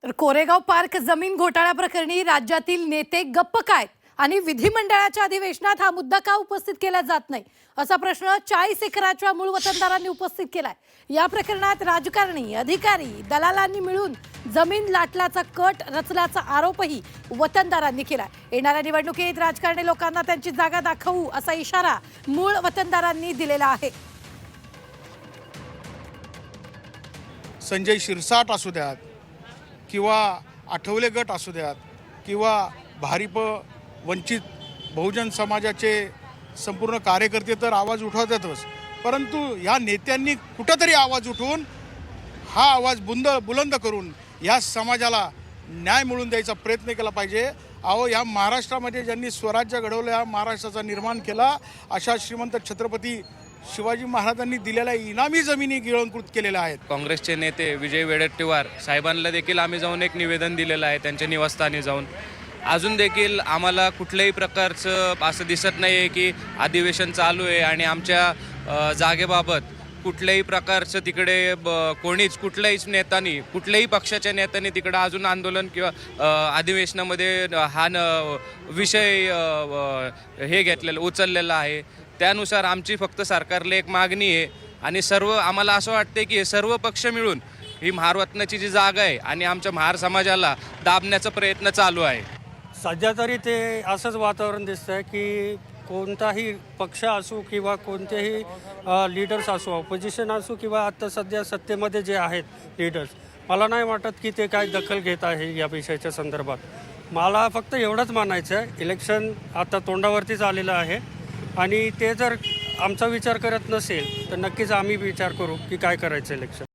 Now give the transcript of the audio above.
तर कोरेगाव पार्क जमीन घोटाळा प्रकरणी राज्यातील नेते गप्प काय आणि विधिमंडळाच्या अधिवेशनात हा मुद्दा का उपस्थित केला जात नाही असा प्रश्न 40 एकराच्या मूळ वतनदारांनी उपस्थित केलाय। या प्रकरणात राजकारणी, अधिकारी, दलालांनी मिळून जमीन लाटल्याचा कट रचल्याचा आरोपही वतनदारांनी केलाय। येणाऱ्या निवडणुकीत राजकारणी लोकांना त्यांची जागा दाखवू असा इशारा मूळ वतनदारांनी दिलेला आहे। संजय शिरसाट असू द्यात किंवा आठवले गट असू द्यात किंवा भारिप वंचित बहुजन समाजाचे संपूर्ण कार्यकर्ते तर आवाज उठवतातच, परंतु या नेत्यांनी कुठंतरी आवाज उठवून हा आवाज बुलंद करून या समाजाला न्याय मिळवून द्यायचा प्रयत्न केला पाहिजे। अहो, या महाराष्ट्रामध्ये ज्यांनी स्वराज्य घडवलं, या महाराष्ट्राचा निर्माण केला, अशा श्रीमंत छत्रपती शिवाजी महाराजांनी दिलेल्या इनामी जमिनी गिळंकृत केलेल्या आहेत। काँग्रेसचे नेते विजय वडेट्टीवार साहेबांना देखील आम्ही जाऊन एक निवेदन दिलेलं आहे त्यांच्या निवासस्थानी जाऊन। अजून देखील आम्हाला कुठल्याही प्रकारचं असं दिसत नाही आहे की अधिवेशन चालू आहे आणि आमच्या जागेबाबत कुठल्याही प्रकारचं तिकडे कुठल्याहीच नेत्यांनी, कुठल्याही पक्षाच्या नेत्यांनी तिकडं अजून आंदोलन किंवा अधिवेशनामध्ये हा विषय हे घेतलेला उचललेला आहे। त्यानुसार आमची फक्त सरकारला एक मागणी आहे आणि आम्हाला असं वाटते की सर्व पक्ष मिळून ही महारवतनाची जी जागा आहे आणि आमच्या महार समाजाला दाबण्याचा प्रयत्न चालू आहे। सध्या तरी ते असंच वातावरण दिसतं की कोणताही पक्ष असो किंवा कोणतेही लीडर्स असो, ऑपोजिशन असो किंवा आता सध्या सत्तेमध्ये जे आहेत लीडर्स, मला नाही वाटत की ते काय दखल घेत आहे या विषयाच्या संदर्भात। मला फक्त एवढंच मानायचं आहे, इलेक्शन आता तोंडावरतीच आलेलं आहे आणि ते जर आमचा विचार करत नसेल तर नक्कीच आम्ही विचार करू की काय करायचं इलेक्शन।